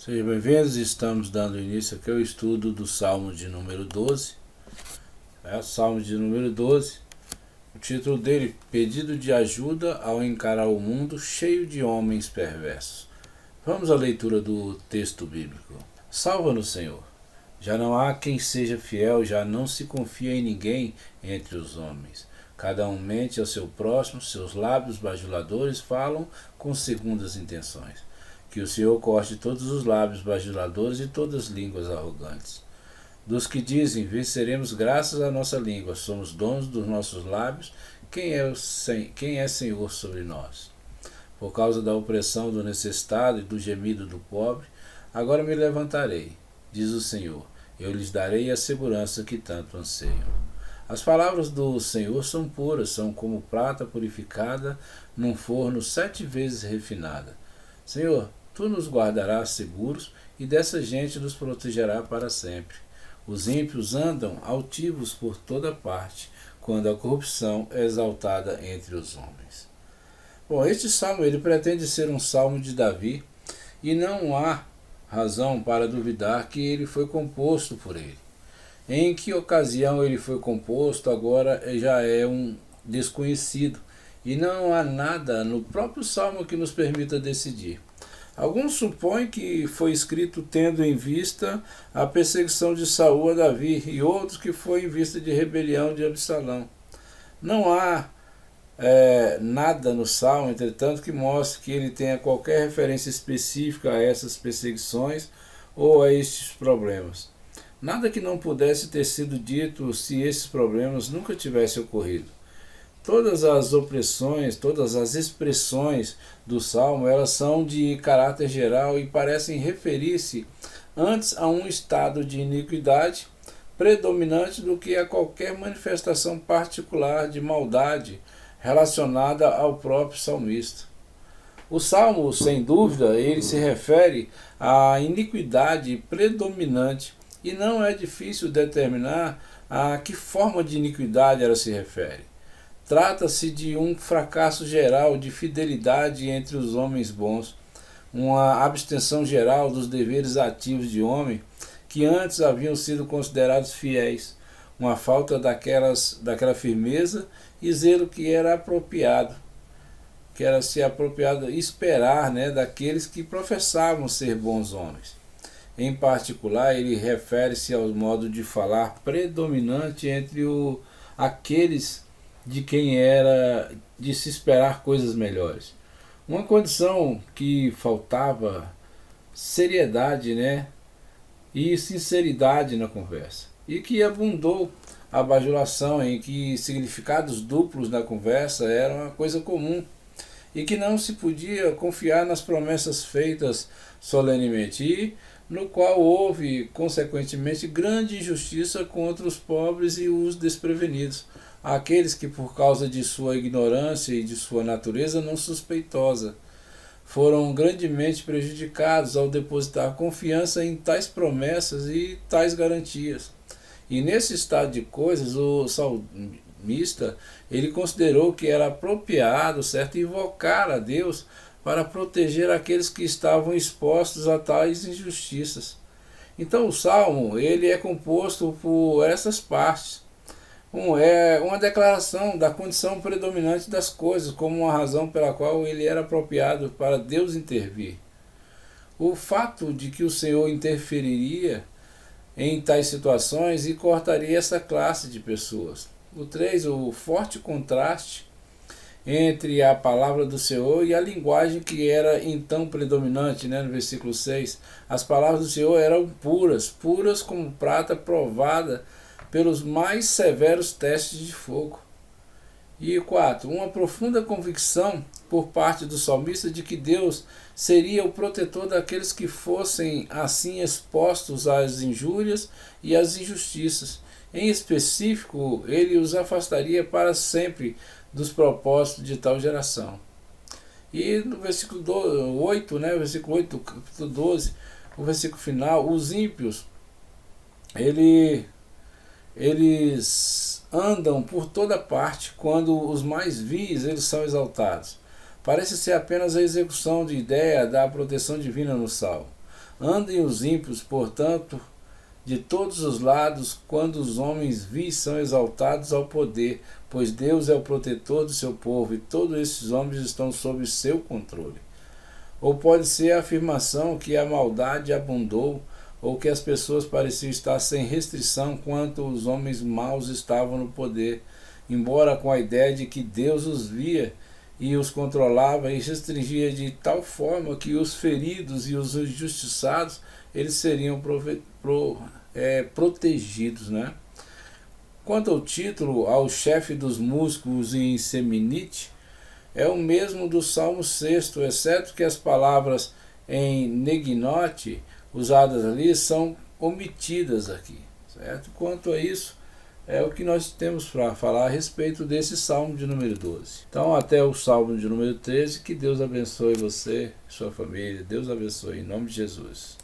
Sejam bem-vindos, estamos dando início aqui ao estudo do Salmo de número 12. O Salmo de número 12, o título dele, Pedido de ajuda ao encarar o mundo cheio de homens perversos. Vamos à leitura do texto bíblico. Salva-nos, Senhor. Já não há quem seja fiel, já não se confia em ninguém entre os homens. Cada um mente ao seu próximo, seus lábios bajuladores falam com segundas intenções. Que o Senhor corte todos os lábios bajuladores e todas as línguas arrogantes. Dos que dizem, venceremos graças à nossa língua, somos donos dos nossos lábios, quem é Senhor sobre nós? Por causa da opressão do necessitado e do gemido do pobre, agora me levantarei, diz o Senhor, eu lhes darei a segurança que tanto anseiam. As palavras do Senhor são puras, são como prata purificada num forno 7 vezes refinada. Senhor, Tu nos guardarás seguros e dessa gente nos protegerá para sempre. Os ímpios andam altivos por toda parte, quando a corrupção é exaltada entre os homens. Bom, este salmo ele pretende ser um salmo de Davi e não há razão para duvidar que ele foi composto por ele. Em que ocasião ele foi composto agora já é um desconhecido e não há nada no próprio salmo que nos permita decidir. Alguns supõem que foi escrito tendo em vista a perseguição de Saul a Davi e outros que foi em vista de rebelião de Absalão. Não há nada no Salmo, entretanto, que mostre que ele tenha qualquer referência específica a essas perseguições ou a estes problemas. Nada que não pudesse ter sido dito se esses problemas nunca tivessem ocorrido. Todas as opressões, todas as expressões do Salmo, elas são de caráter geral e parecem referir-se antes a um estado de iniquidade predominante do que a qualquer manifestação particular de maldade relacionada ao próprio salmista. O Salmo, sem dúvida, ele se refere à iniquidade predominante e não é difícil determinar a que forma de iniquidade ela se refere. Trata-se de um fracasso geral de fidelidade entre os homens bons, uma abstenção geral dos deveres ativos de homem que antes haviam sido considerados fiéis, uma falta daquela firmeza e zelo que era apropriado, que era se apropriado esperar daqueles que professavam ser bons homens. Em particular, ele refere-se ao modo de falar predominante entre aqueles de quem era de se esperar coisas melhores. Uma condição que faltava seriedade e sinceridade na conversa. E que abundou a bajulação, em que significados duplos na conversa eram uma coisa comum. E que não se podia confiar nas promessas feitas solenemente. E no qual houve, consequentemente, grande injustiça contra os pobres e os desprevenidos. Aqueles que, por causa de sua ignorância e de sua natureza não suspeitosa, foram grandemente prejudicados ao depositar confiança em tais promessas e tais garantias. E nesse estado de coisas, o salmista ele considerou que era apropriado, invocar a Deus para proteger aqueles que estavam expostos a tais injustiças. Então o salmo ele é composto por essas partes. É uma declaração da condição predominante das coisas, como uma razão pela qual ele era apropriado para Deus intervir. O fato de que o Senhor interferiria em tais situações e cortaria essa classe de pessoas. O 3, o forte contraste entre a palavra do Senhor e a linguagem que era então predominante, no versículo 6. As palavras do Senhor eram puras, puras como prata provada pelos mais severos testes de fogo. E 4, uma profunda convicção por parte do salmista de que Deus seria o protetor daqueles que fossem assim expostos às injúrias e às injustiças. Em específico, ele os afastaria para sempre dos propósitos de tal geração. E no versículo 8, versículo 8 do capítulo 12, o versículo final, os ímpios, eles andam por toda parte quando os mais vis eles são exaltados. Parece ser apenas a execução de ideia da proteção divina no salmo. Andem os ímpios, portanto, de todos os lados, quando os homens vis são exaltados ao poder, pois Deus é o protetor do seu povo e todos esses homens estão sob seu controle. Ou pode ser a afirmação que a maldade abundou, ou que as pessoas pareciam estar sem restrição quanto os homens maus estavam no poder, embora com a ideia de que Deus os via e os controlava e restringia de tal forma que os feridos e os injustiçados eles seriam protegidos, né? Quanto ao título, ao chefe dos músicos em Seminite, é o mesmo do Salmo 6, exceto que as palavras em Neginote usadas ali são omitidas aqui, certo? Quanto a isso, é o que nós temos para falar a respeito desse Salmo de número 12. Então, até o Salmo de número 13, que Deus abençoe você e sua família. Deus abençoe, em nome de Jesus.